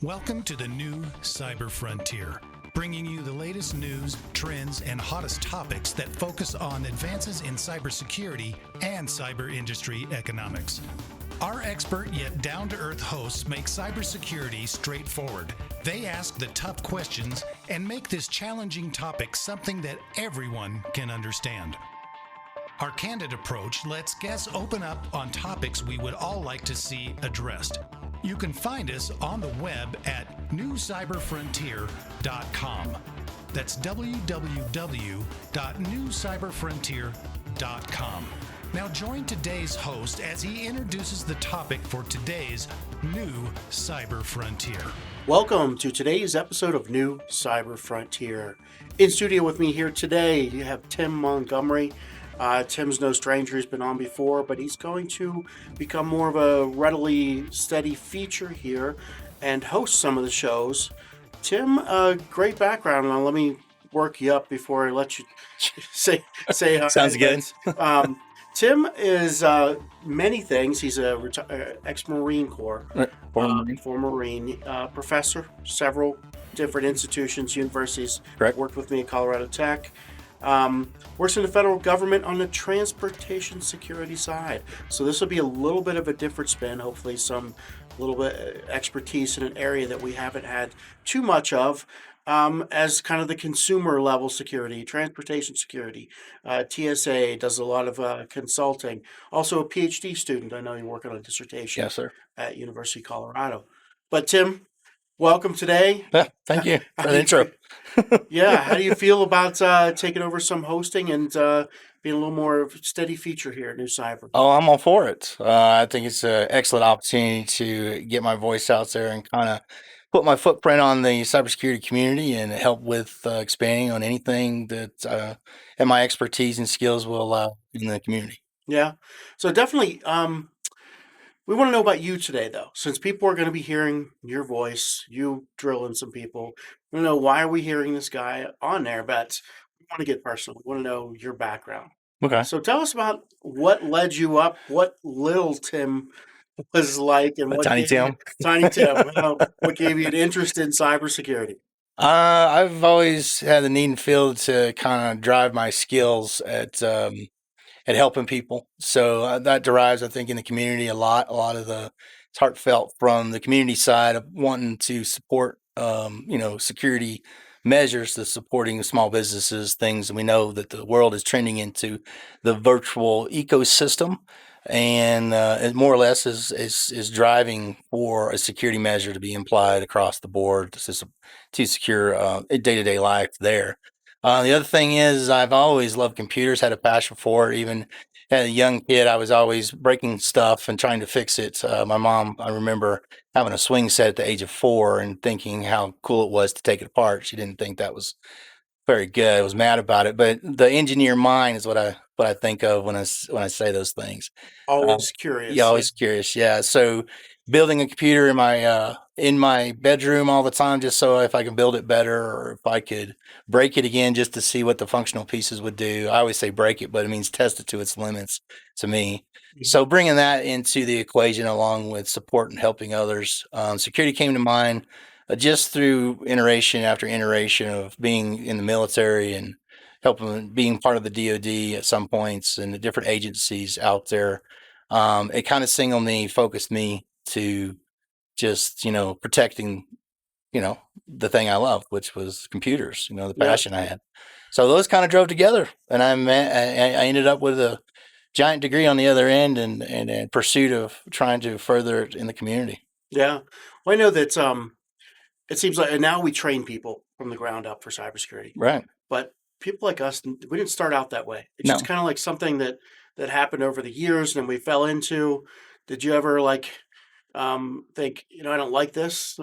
Welcome to the new cyber frontier, bringing you the latest news, trends, and hottest topics that focus on advances in cybersecurity and cyber industry economics. Our expert yet down-to-earth hosts make cybersecurity straightforward. They ask the tough questions and make this challenging topic something that everyone can understand. Our candid approach lets guests open up on topics we would all like to see addressed. You can find us on the web at newcyberfrontier.com. That's www.newcyberfrontier.com. Now join today's host as he introduces the topic for today's New Cyber Frontier. Welcome to today's episode of New Cyber Frontier. In studio with me here today, you have Tim Montgomery. Tim's no stranger, he's been on before, but he's going to become more of a readily steady feature here and host some of the shows. Tim, great background. Now let me work you up before I let you say hi. Sounds good. Tim is many things. He's a ex-Marine Corps, former Marine, professor, several different institutions, universities. Correct. Worked with me at Colorado Tech. Works in the federal government on the transportation security side. So this will be a little bit of a different spin, hopefully some little bit expertise in an area that we haven't had too much of, as kind of the consumer level security, transportation security. TSA does a lot of consulting. Also a PhD student. I know you're working on a dissertation. Yes, sir. At University of Colorado. But Tim, welcome today. Thank you for the intro. Yeah, how do you feel about taking over some hosting and being a little more of a steady feature here at New Cyber? Oh, I'm all for it. I think it's an excellent opportunity to get my voice out there and kind of put my footprint on the cybersecurity community and help with expanding on anything that and my expertise and skills will allow in the community. Yeah, so definitely. We want to know about you today, though, since people are going to be hearing your voice, you drilling some people. We want to know, why are we hearing this guy on there? But we want to get personal. We want to know your background. Okay. So tell us about what led you up, what little Tim was like, and what Tiny Tim. What gave you an interest in cybersecurity? I've always had the need and feel to kind of drive my skills at helping people. So that derives, I think, in the community a lot of it's heartfelt from the community side of wanting to support, security measures, to supporting small businesses, things. And we know that the world is trending into the virtual ecosystem, and it more or less is driving for a security measure to be applied across the board to secure day-to-day life there. The other thing is, I've always loved computers, had a passion for it. Even as a young kid, I was always breaking stuff and trying to fix it. My mom, I remember having a swing set at the age of 4 and thinking how cool it was to take it apart. She didn't think that was very good. I was mad about it. But the engineer mind is what I think of when I say those things. Always curious. Yeah, always curious. Yeah. So building a computer in my bedroom all the time, just so if I can build it better, or if I could break it again, just to see what the functional pieces would do. I always say break it, but it means test it to its limits to me. Mm-hmm. So bringing that into the equation along with support and helping others, security came to mind just through iteration after iteration of being in the military and helping, being part of the DoD at some points and the different agencies out there. It kind of focused me to just, protecting, the thing I loved, which was computers, the passion I had. So those kind of drove together, and I ended up with a giant degree on the other end and in pursuit of trying to further it in the community. Yeah. Well, I know that it seems like now we train people from the ground up for cybersecurity. Right. But people like us, we didn't start out that way. It's just kind of like something that happened over the years and we fell into. Did you ever think, I don't like this?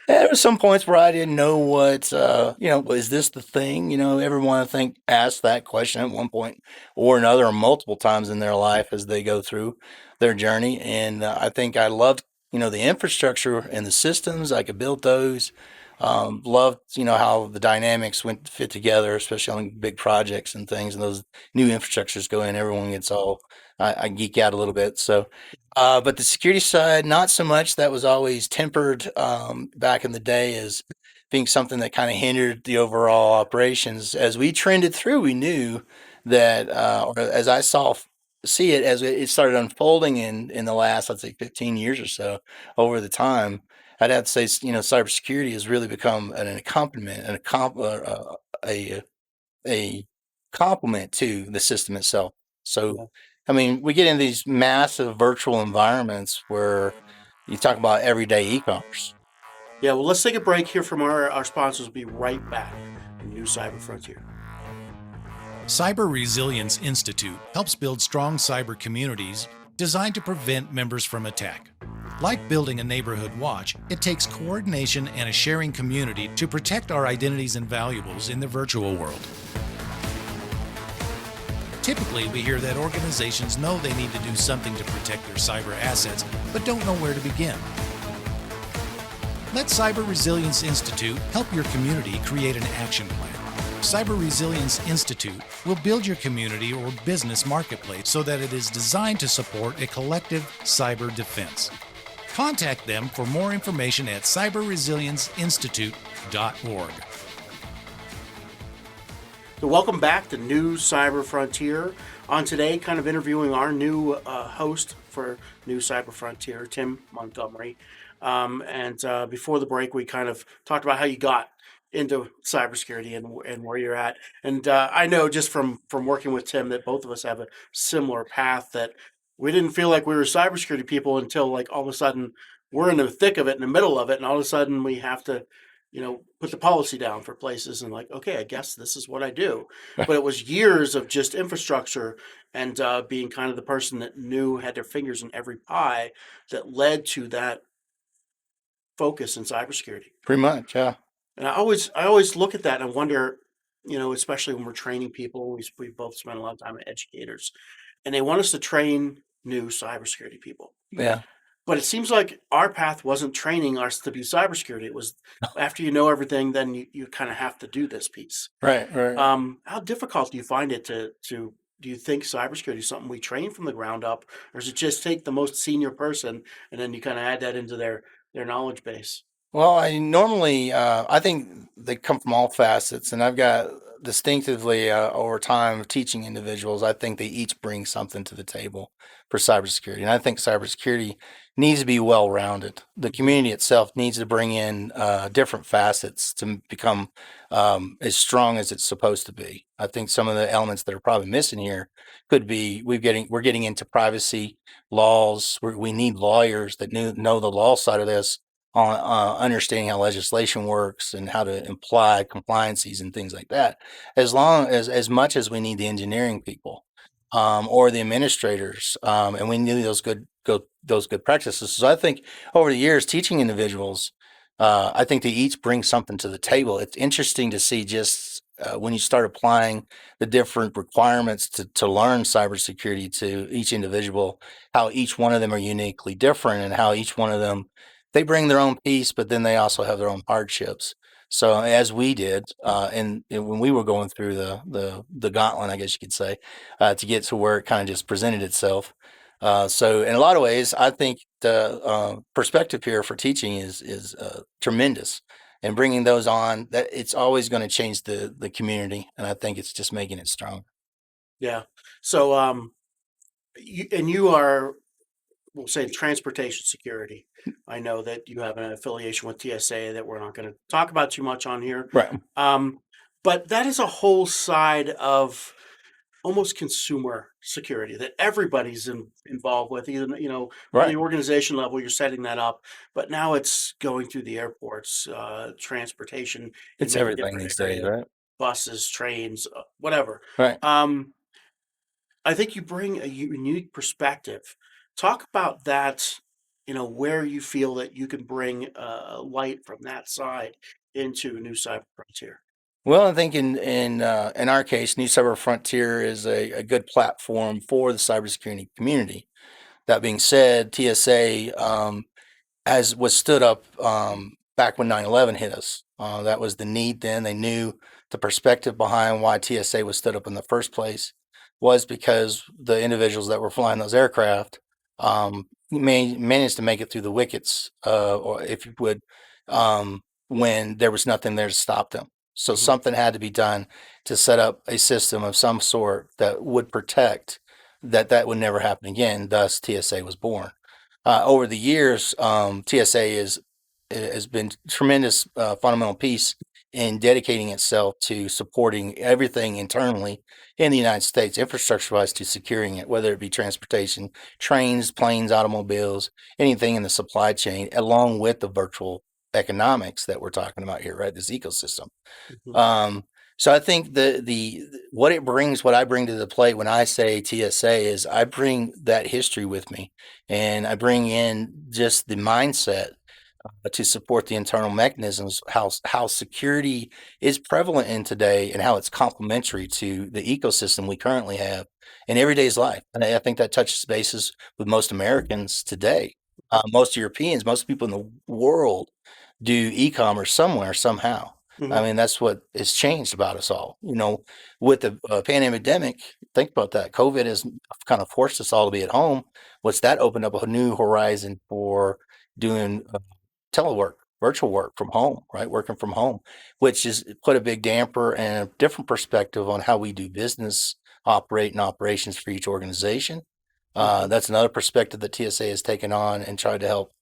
There were some points where I didn't know what, is this the thing? Everyone, I think, asked that question at one point or another, or multiple times in their life as they go through their journey. And I think I loved, the infrastructure and the systems. I could build those. Loved, how the dynamics went fit together, especially on big projects and things, and those new infrastructures go in. Everyone gets all, I geek out a little bit. So, but the security side, not so much. That was always tempered back in the day as being something that kind of hindered the overall operations. As we trended through, we knew that, or as I see it as it started unfolding in the last, let's say, 15 years or so over the time. I'd have to say, cybersecurity has really become an accompaniment, a complement to the system itself. So, Yeah. I mean, we get in these massive virtual environments where you talk about everyday e-commerce. Yeah, well, let's take a break here from our sponsors. We'll be right back. New Cyber Frontier. Cyber Resilience Institute helps build strong cyber communities designed to prevent members from attack. Like building a neighborhood watch, it takes coordination and a sharing community to protect our identities and valuables in the virtual world. Typically, we hear that organizations know they need to do something to protect their cyber assets, but don't know where to begin. Let Cyber Resilience Institute help your community create an action plan. Cyber Resilience Institute will build your community or business marketplace so that it is designed to support a collective cyber defense. Contact them for more information at cyberresilienceinstitute.org. So welcome back to New Cyber Frontier. On today, kind of interviewing our new host for New Cyber Frontier, Tim Montgomery. Before the break, we kind of talked about how you got into cybersecurity and where you're at. And I know just from working with Tim that both of us have a similar path, that we didn't feel like we were cybersecurity people until like all of a sudden we're in the thick of it, in the middle of it, and all of a sudden we have to, put the policy down for places and like, okay, I guess this is what I do. But it was years of just infrastructure and being kind of the person that had their fingers in every pie that led to that focus in cybersecurity. Pretty much, yeah. And I always look at that and wonder, especially when we're training people, we both spend a lot of time with educators, and they want us to train new cybersecurity people. Yeah. But it seems like our path wasn't training us to be cybersecurity. It was after you know everything, then you kind of have to do this piece. Right. How difficult do you find it do you think cybersecurity is something we train from the ground up, or does it just take the most senior person and then you kind of add that into their knowledge base? Well, I think they come from all facets, and I've got distinctively over time teaching individuals. I think they each bring something to the table for cybersecurity, and I think cybersecurity needs to be well rounded. The community itself needs to bring in different facets to become as strong as it's supposed to be. I think some of the elements that are probably missing here could be we're getting into privacy laws. We need lawyers that know the law side of this, on understanding how legislation works and how to imply compliances and things like that. As much as we need the engineering people or the administrators, and we need those good practices. So I think over the years, teaching individuals, I think they each bring something to the table. It's interesting to see just when you start applying the different requirements to learn cybersecurity to each individual, how each one of them are uniquely different and how each one of them, they bring their own piece, but then they also have their own hardships. So as we did, and when we were going through the gauntlet, I guess you could say, to get to where it kind of just presented itself. So in a lot of ways, I think the perspective here for teaching is tremendous, and bringing those on, that it's always going to change the community, and I think it's just making it stronger. Yeah. So you are, we'll say, transportation security. I know that you have an affiliation with TSA that we're not going to talk about too much on here. Right. But that is a whole side of almost consumer security that everybody's involved with. Either, on Right. the organization level, you're setting that up, but now it's going through the airports, transportation. It's everything these days, right? Buses, trains, whatever. Right. I think you bring a unique perspective. Talk about that, where you feel that you can bring light from that side into New Cyber Frontier. Well, I think in our case, New Cyber Frontier is a good platform for the cybersecurity community. That being said, TSA was stood up back when 9/11 hit us. That was the need then. They knew the perspective behind why TSA was stood up in the first place was because the individuals that were flying those aircraft managed to make it through the wickets, or if you would, when there was nothing there to stop them. So something had to be done to set up a system of some sort that would protect that would never happen again. Thus, TSA was born. Over the years, TSA has been tremendous fundamental piece in dedicating itself to supporting everything internally in the United States, infrastructure-wise, to securing it, whether it be transportation, trains, planes, automobiles, anything in the supply chain, along with the virtual economics that we're talking about here, right? This ecosystem. Um, so I think the what it brings, what I bring to the plate when I say TSA is I bring that history with me, and I bring in just the mindset to support the internal mechanisms, how security is prevalent in today, and how it's complementary to the ecosystem we currently have in everyday's life. And I think that touches bases with most Americans today, most Europeans, most people in the world do e-commerce somewhere somehow. I mean, that's what has changed about us all. With the pandemic, think about that. COVID has kind of forced us all to be at home. What's that opened up a new horizon for doing telework, virtual work from home, right? Working from home, which has put a big damper and a different perspective on how we do business, operate, and operations for each organization. That's another perspective that TSA has taken on and tried to help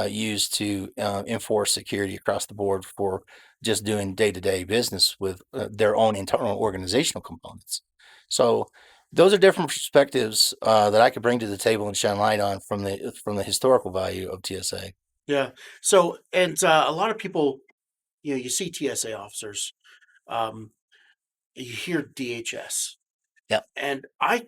use to enforce security across the board for just doing day-to-day business with their own internal organizational components. So those are different perspectives that I could bring to the table and shine light on from the historical value of TSA. Yeah. So, and a lot of people, you see TSA officers, um, you hear DHS, Yep. and I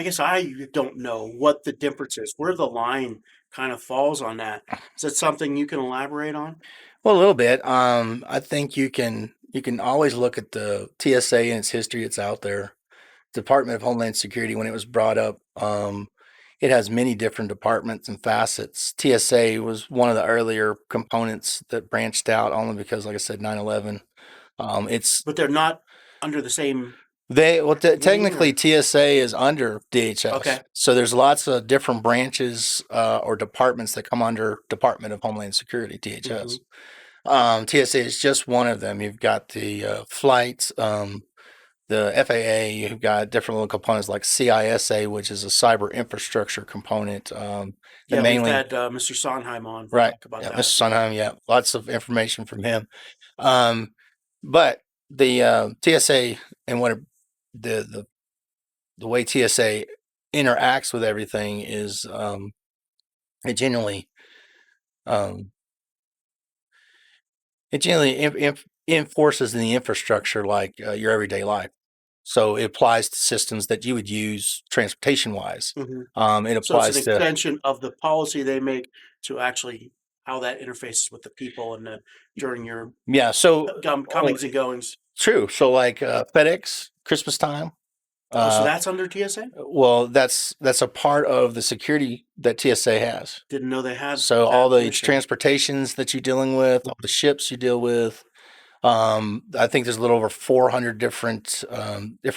guess I don't know what the difference is, where the line kind of falls on that. Is that something you can elaborate on? Well, a little bit. I think you can always look at the TSA and its history. It's out there. Department of Homeland Security, when it was brought up, it has many different departments and facets. TSA was one of the earlier components that branched out only because, like I said, 9/11. It's But they're not under the same. technically TSA is under DHS. Okay. So there's lots of different branches or departments that come under Department of Homeland Security, DHS. TSA is just one of them. You've got the flights, the FAA, you've got different little components like CISA, which is a cyber infrastructure component. Yeah, mainly, we've had Mr. Sondheim on to right. talk about Yeah, that. Mr. Sondheim, yeah, lots of information from him. But the TSA and the way TSA interacts with everything is it generally um, enforces the infrastructure like your everyday life. So it applies to systems that you would use transportation wise. It So it's applies an to extension of the policy they make to actually how that interfaces with the people and during your So comings and goings. true. So like FedEx, Christmas time. So that's under TSA? Well, that's a part of the security that TSA has. Didn't know they had. So that all the mission. transportations that you're dealing with, all the ships you deal with. I think there's a little over 400 different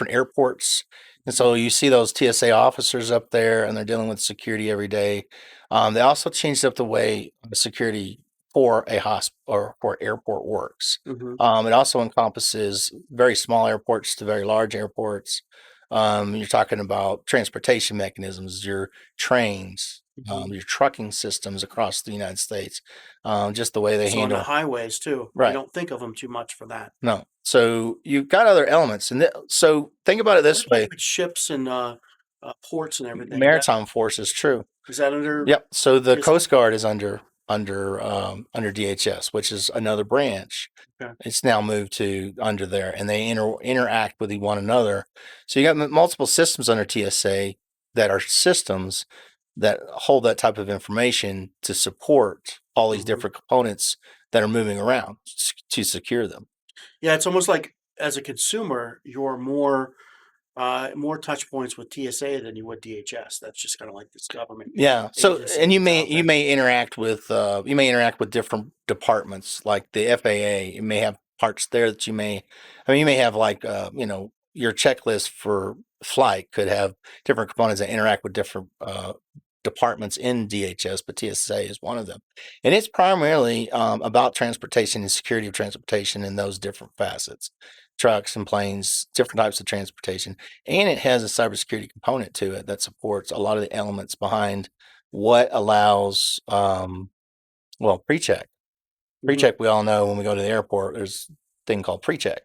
airports, and so you see those TSA officers up there, and they're dealing with security every day. They also changed up the way security for a hospital or for airport works. It also encompasses very small airports to very large airports. You're talking about transportation mechanisms, your trains, your trucking systems across the United States, just the way they So on handle the highways too. Right. You don't think of them too much for that. No. So you've got other elements, and so think about it this way: Like ships and ports and everything. maritime forces, true. Is that under? Yep. So the TSA? Coast Guard is under DHS, which is another branch. Okay. It's now moved to under there, and they interact with one another. So you got multiple systems under TSA that are systems that hold that type of information to support all these different components that are moving around to secure them. Yeah, it's almost like as a consumer, you're more more touch points with TSA than you would DHS. That's just kind of like this government Yeah. So, agency and that's out you there. may interact with different departments like the FAA. You may have parts there that you may have like your checklist for flight could have different components that interact with different departments in DHS, but TSA is one of them, and it's primarily about transportation and security of transportation in those different facets. Trucks and planes, different types of transportation. And it has a cybersecurity component to it that supports a lot of the elements behind what allows, pre-check. Mhm. Pre-check, we all know when we go to the airport, there's a thing called pre-check.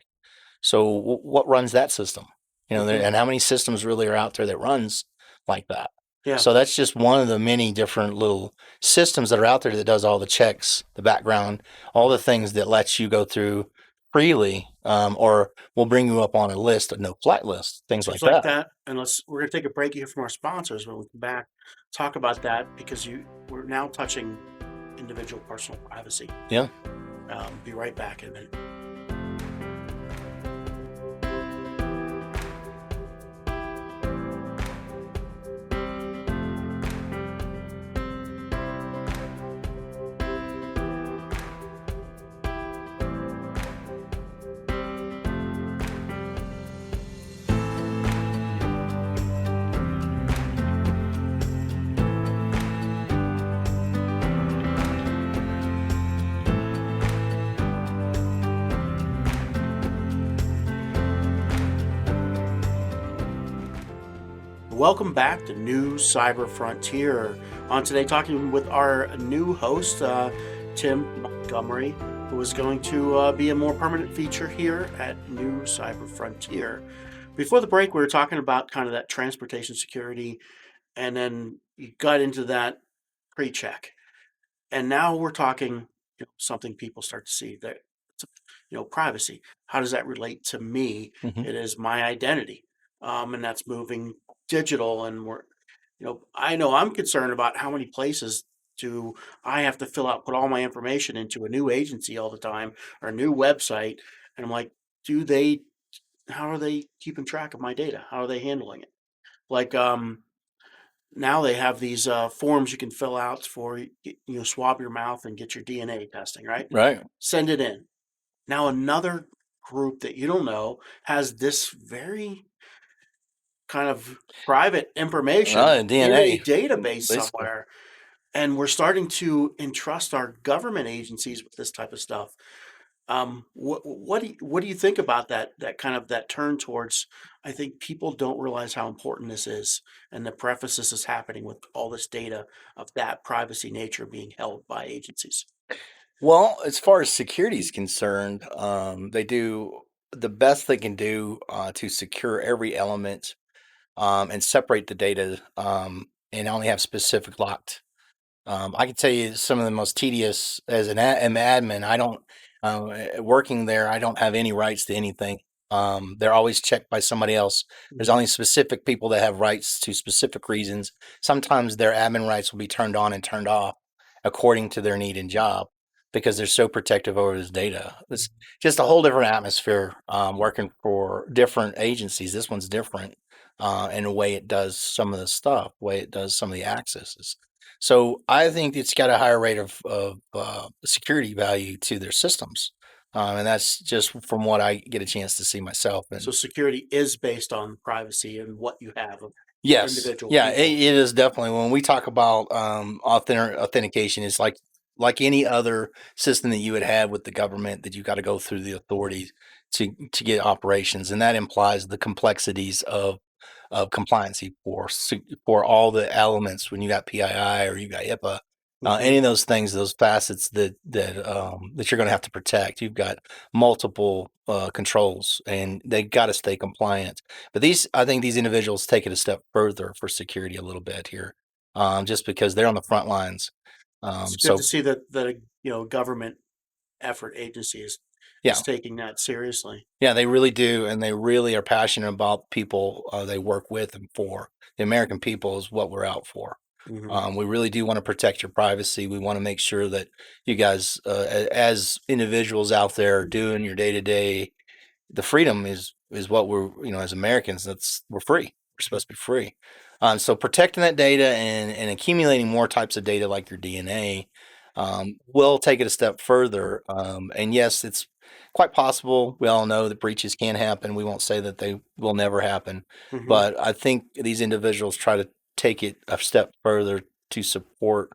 So what runs that system? Mhm. And how many systems really are out there that runs like that? Yeah. So that's just one of the many different little systems that are out there that does all the checks, the background, all the things that lets you go through freely, or will bring you up on a list, a no flight list, things like Just like that. that. And we're going to take a break here from our sponsors. When we come back, talk about that because we're now touching individual personal privacy. Yeah. Be right back in a minute. Welcome back to New Cyber Frontier. On today, talking with our new host, Tim Montgomery, who is going to be a more permanent feature here at New Cyber Frontier. Before the break, we were talking about kind of that transportation security, and then you got into that pre-check. And now we're talking something people start to see that, privacy. How does that relate to me? Mm-hmm. It is my identity, and that's moving digital. And I know I'm concerned about how many places do I have to put all my information into a new agency all the time or a new website, and I'm like, how are they keeping track of my data? How are they handling it? Like, now they have these forms you can fill out for swab your mouth and get your DNA testing, right? Right. Send it in. Now another group that you don't know has this very kind of private information in a DNA, database basically. somewhere, and we're starting to entrust our government agencies with this type of stuff. What do you think about that kind of that turn towards? I think people don't realize how important this is, and the preface this is happening with all this data of that privacy nature being held by agencies. Well, as far as security is concerned, they do the best they can do to secure every element and separate the data and only have specific locked. I can tell you some of the most tedious as an admin. I don't working there. I don't have any rights to anything. They're always checked by somebody else. There's only specific people that have rights to specific reasons. Sometimes their admin rights will be turned on and turned off according to their need and job because they're so protective over this data. It's just a whole different atmosphere working for different agencies. This one's different in the way it does some of the stuff, the way it does some of the accesses. So I think it's got a higher rate of security value to their systems. And that's just from what I get a chance to see myself. So And security is based on privacy and what you have of yes, individual yeah, people. it is definitely when we talk about authentication, it's like any other system that you would have with the government that you got to go through the authorities to get operations, and that implies the complexities of compliancy for all the elements when you got PII or you got HIPAA, Hmm. any of those things, those facets that you're going to have to protect. You've got multiple controls, and they got to stay compliant. But I think these individuals take it a step further for security a little bit here, just because they're on the front lines. It's good to So see that government effort agency is yeah, taking that seriously. yeah, they really do, and they really are passionate about people they work with and for. The American people is what we're out for. Hmm. We really do want to protect your privacy. We want to make sure that you guys, as individuals out there doing your day to day, the freedom is is what we're, as Americans, we're free. We're supposed to be free. So protecting that data and accumulating more types of data like your DNA will take it a step further. And yes, it's quite possible. We all know that breaches can happen. We won't say that they will never happen, Hmm. but I think these individuals try to take it a step further to support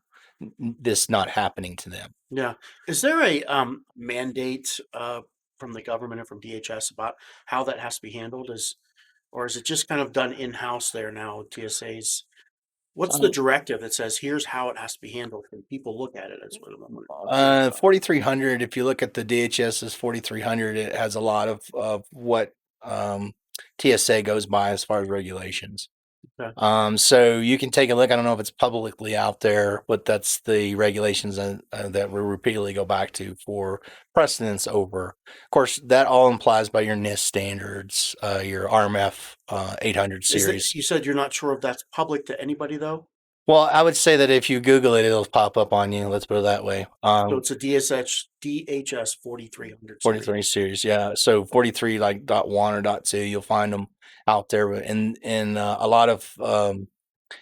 this not happening to them. Yeah. Is there a mandate from the government or from DHS about how that has to be handled? Or is it just kind of done in-house there now, TSA's? What's the directive that says here's how it has to be handled when people look at it? That's what I'm curious about. 4300, if you look at the DHS's 4300, it has a lot of what TSA goes by as far as regulations. Okay. So you can take a look. I don't know if it's publicly out there, but that's the regulations that we repeatedly go back to for precedence over. Of course, that all implies by your NIST standards, your RMF 800 series. You said you're not sure if that's public to anybody though? Well, I would say that if you Google it, it'll pop up on you. Let's put it that way. So it's a DHS 4300 series. 43 series, yeah. So 43 like .1 or .2, you'll find them out there, and a lot of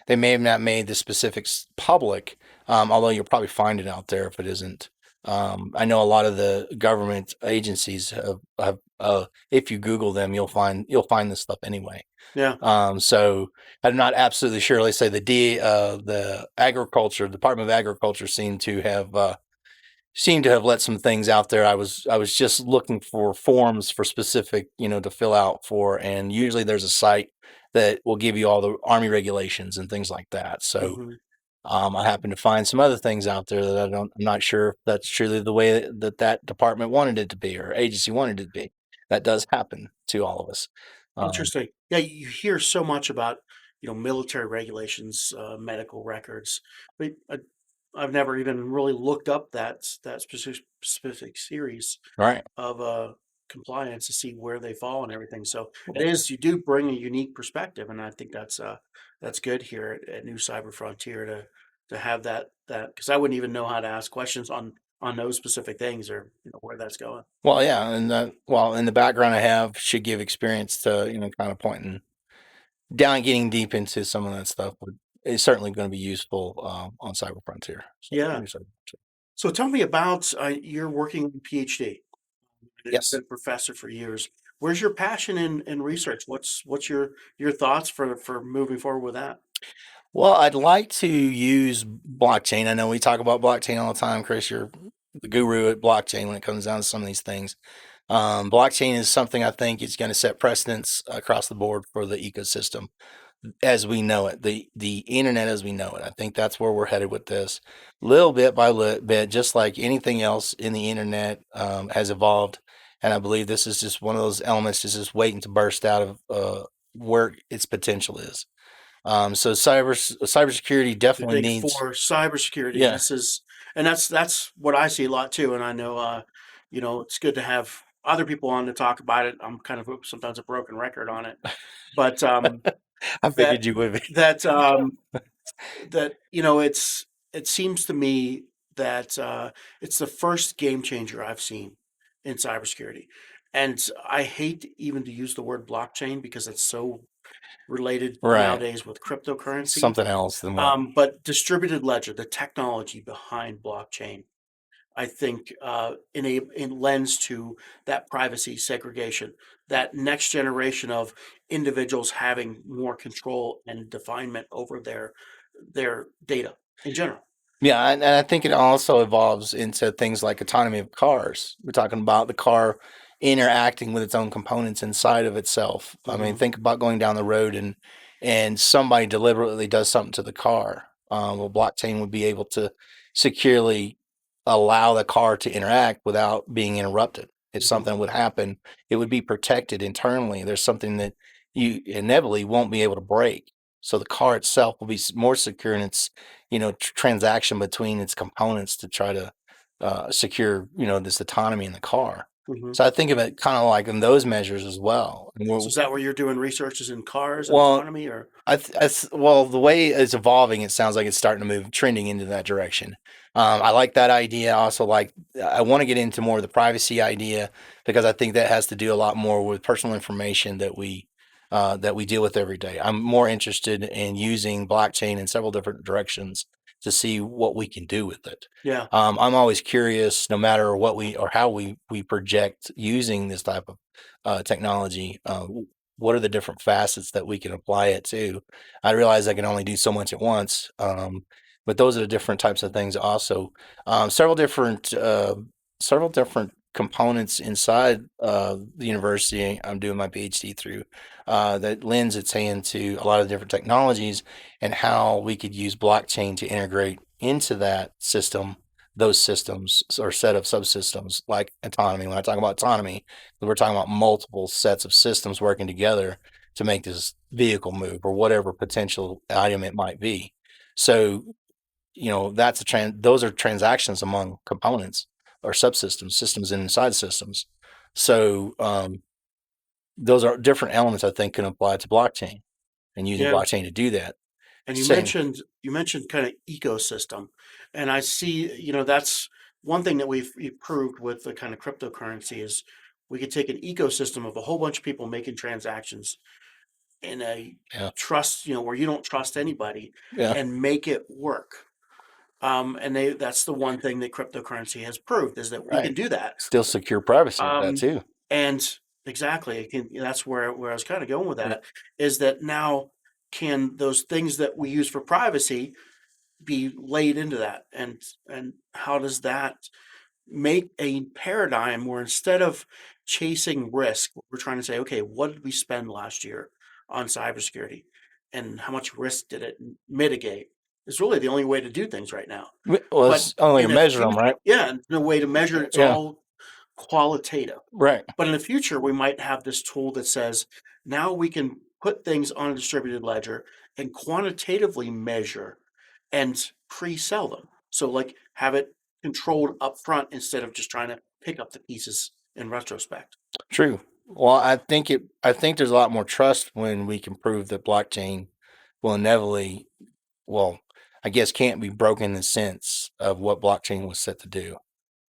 they may have not made the specifics public, although you'll probably find it out there if it isn't. I know a lot of the government agencies have if you Google them, you'll find this stuff anyway. Yeah. So I'm not absolutely sure. Let's say the Department of Agriculture seemed to have let some things out there. I was just looking for forms for specific, to fill out for, and usually there's a site that will give you all the Army regulations and things like that. So Mhm. I happen to find some other things out there that I'm not sure if that's truly the way that department wanted it to be or agency wanted it to be. That does happen to all of us. Interesting. Yeah, you hear so much about, military regulations, medical records, but I've never even really looked up that specific series Right. of compliance to see where they fall and everything. So you do bring a unique perspective, and I think that's good here at New Cyber Frontier to have that because I wouldn't even know how to ask questions on those specific things or where that's going. Well, yeah, and in the background I have should give experience to kind of pointing down, getting deep into some of that stuff. But it's certainly going to be useful on Cyber Frontier. So, Yeah. So tell me about you're working on a PhD. You've Yes. been a professor for years. Where's your passion in research? What's your thoughts for moving forward with that? Well, I'd like to use blockchain. I know we talk about blockchain all the time, Chris. You're the guru at blockchain when it comes down to some of these things. Blockchain is something I think is going to set precedence across the board for the ecosystem as we know it, the internet as we know it. I think that's where we're headed with this, little bit by little bit, just like anything else in the internet has evolved. And I believe this is just one of those elements that's just waiting to burst out of where its potential is. So cybersecurity I definitely think needs. for cybersecurity, Yeah. that's what I see a lot too. And I know it's good to have other people on to talk about it. I'm kind of sometimes a broken record on it, but I figured you would be. that it seems to me that it's the first game changer I've seen in cybersecurity, and I hate even to use the word blockchain because it's so related Right. nowadays with cryptocurrency. Something else than what. But distributed ledger, the technology behind blockchain, I think it lends to that privacy segregation, that next generation of individuals having more control and definement over their data in general. Yeah, and I think it also evolves into things like autonomy of cars. We're talking about the car interacting with its own components inside of itself. I mean, Mhm. think about going down the road and somebody deliberately does something to the car. Well, blockchain would be able to securely allow the car to interact without being interrupted. If Mhm. something would happen, it would be protected internally. There's something that you inevitably won't be able to break. So the car itself will be more secure in its, transaction between its components to try to secure, this autonomy in the car. Hmm. So I think of it kind of like in those measures as well. And So is that where you're doing researches in cars and well, autonomy, or? well, the way it's evolving, it sounds like it's starting to move, trending into that direction. I like that idea. I also like, I want to get into more of the privacy idea because I think that has to do a lot more with personal information that we deal with every day. I'm more interested in using blockchain in several different directions to see what we can do with it. Yeah. I'm always curious, no matter what we or how we project using this type of technology. What are the different facets that we can apply it to? I realize I can only do so much at once, but those are the different types of things. Also, several several different components inside the university I'm doing my PhD through that lends its hand to a lot of different technologies and how we could use blockchain to integrate into that system, those systems or set of subsystems like autonomy. When I talk about autonomy, we're talking about multiple sets of systems working together to make this vehicle move or whatever potential item it might be. So, that's those are transactions among components or subsystems, systems inside systems. So, those are different elements I think can apply to blockchain and using Yeah. blockchain to do that. And Same. you mentioned kind of ecosystem, and I see, that's one thing that we've proved with the kind of cryptocurrency is we could take an ecosystem of a whole bunch of people making transactions in a Yeah. trust, where you don't trust anybody, Yeah. and make it work. And that's the one thing that cryptocurrency has proved is that we Right. can do that. Still secure privacy with that Um, too. and exactly, that's where I was kind of going with Yeah. that is that now can those things that we use for privacy be laid into that, and how does that make a paradigm where instead of chasing risk, we're trying to say, okay, what did we spend last year on cybersecurity, and how much risk did it mitigate? Is really the only way to do things right now. Well, But it's only to in a measure them, future, right? yeah, and no way to measure it. It's Yeah. all qualitative. Right. But in the future, we might have this tool that says now we can put things on a distributed ledger and quantitatively measure and pre-sell them. So like have it controlled up front instead of just trying to pick up the pieces in retrospect. True. Well, I think there's a lot more trust when we can prove that blockchain will inevitably, well, I guess can't be broken in the sense of what blockchain was set to do.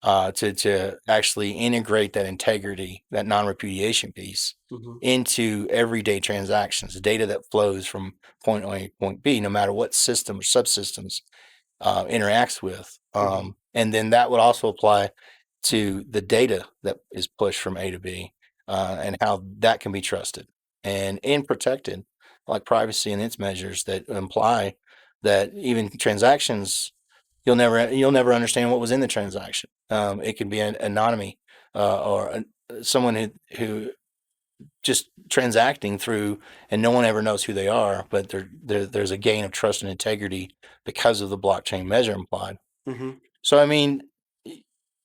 To actually integrate that integrity, that non-repudiation piece Hmm. into everyday transactions, data that flows from point A to point B, no matter what system or subsystems interacts with. Hmm. And then that would also apply to the data that is pushed from A to B and how that can be trusted and protected, like privacy and its measures that imply that even transactions you'll never understand what was in the transaction. It can be an anonymity someone who just transacting through and no one ever knows who they are, but there's a gain of trust and integrity because of the blockchain measure implied. Hmm. So I mean,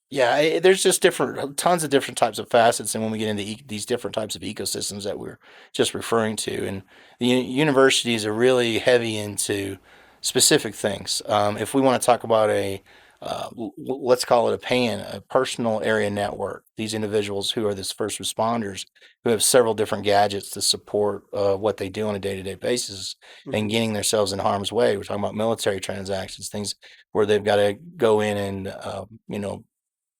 yeah, there's just different tons of different types of facets, and when we get into these different types of ecosystems that we're just referring to, and the universities are really heavy into specific things. If we want to talk about let's call it a PAN, a personal area network, these individuals who are these first responders who have several different gadgets to support what they do on a day-to-day basis and Hmm. getting themselves in harm's way. We're talking about military transactions, things where they've got to go in and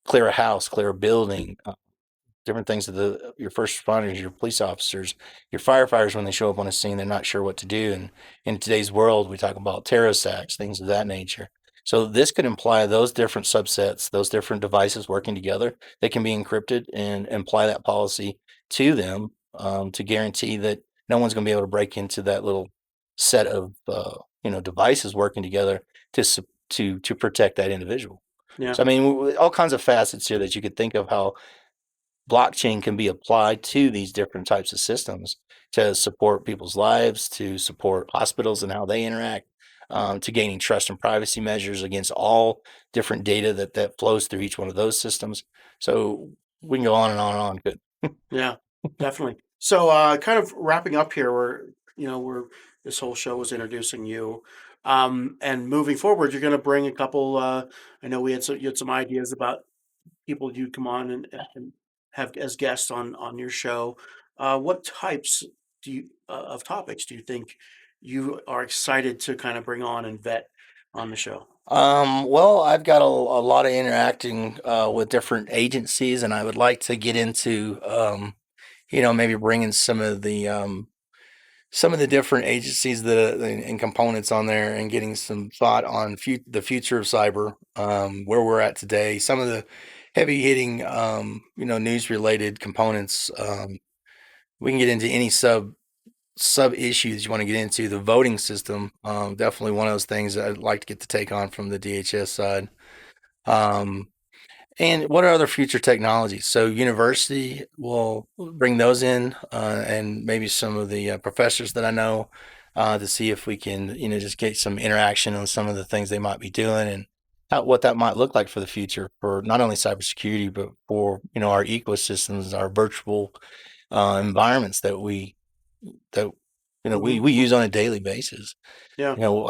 clear a house, clear a building, different things that your first responders, your police officers, your firefighters, when they show up on a scene, they're not sure what to do. And in today's world, we talk about terrorist acts, things of that nature. So this could imply those different subsets, those different devices working together. They can be encrypted and apply that policy to them to guarantee that no one's going to be able to break into that little set of devices working together to protect that individual. Yeah. So I mean, all kinds of facets here that you could think of how blockchain can be applied to these different types of systems to support people's lives, to support hospitals and how they interact, to gaining trust and privacy measures against all different data that flows through each one of those systems. So we can go on and on and on. Good. Yeah, definitely. So, kind of wrapping up here, we're this whole show was introducing you, and moving forward, you're going to bring a couple. I know you had some ideas about people you'd come on and have as guests on your show. What types of topics do you think you are excited to kind of bring on and vet on the show? Well, I've got a lot of interacting with different agencies, and I would like to get into, maybe bringing some of the different agencies that and components on there, and getting some thought on the future of cyber, where we're at today. Some of the heavy hitting, news related components. We can get into any sub issues you want to get into. The voting system, definitely one of those things that I'd like to get the take on from the DHS side. And what are other future technologies? So university will bring those in, and maybe some of the professors that I know, to see if we can, just get some interaction on some of the things they might be doing, and what that might look like for the future for not only cybersecurity, but for, our ecosystems, our virtual environments that we use on a daily basis. Yeah. How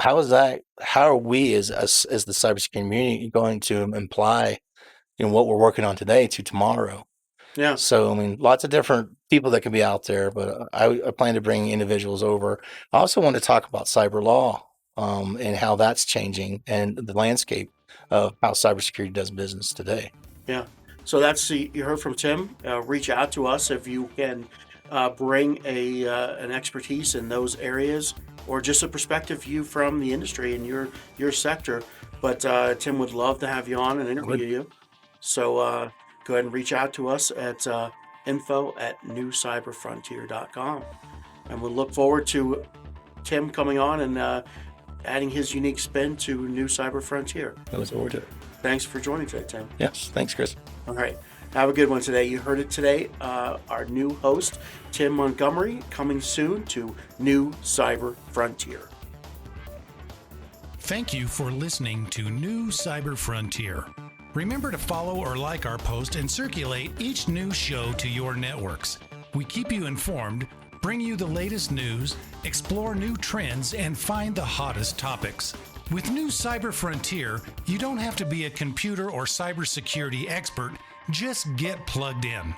are we as the cybersecurity community going to imply, what we're working on today to tomorrow? Yeah. So, lots of different people that can be out there, but I plan to bring individuals over. I also want to talk about cyber law, and how that's changing, and the landscape of how cybersecurity does business today. Yeah. So you heard from Tim. Reach out to us if you can bring an expertise in those areas, or just a perspective view from the industry in your sector. But Tim would love to have you on and interview you. So go ahead and reach out to us at info@newcyberfrontier.com. And we'll look forward to Tim coming on and adding his unique spin to New Cyber Frontier. I look forward to it. Thanks for joining today, Tim. Yes, thanks, Chris. All right. Have a good one today. You heard it today. Our new host, Tim Montgomery, coming soon to New Cyber Frontier. Thank you for listening to New Cyber Frontier. Remember to follow or like our post and circulate each new show to your networks. We keep you informed, bring you the latest news, explore new trends, and find the hottest topics. With New Cyber Frontier, you don't have to be a computer or cybersecurity expert. Just get plugged in.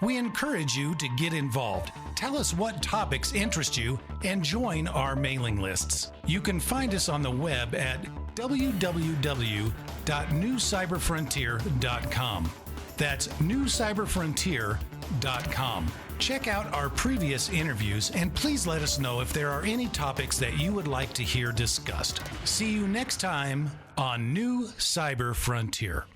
We encourage you to get involved. Tell us what topics interest you and join our mailing lists. You can find us on the web at www.newcyberfrontier.com. That's newcyberfrontier.com. Check out our previous interviews, and please let us know if there are any topics that you would like to hear discussed. See you next time on New Cyber Frontier.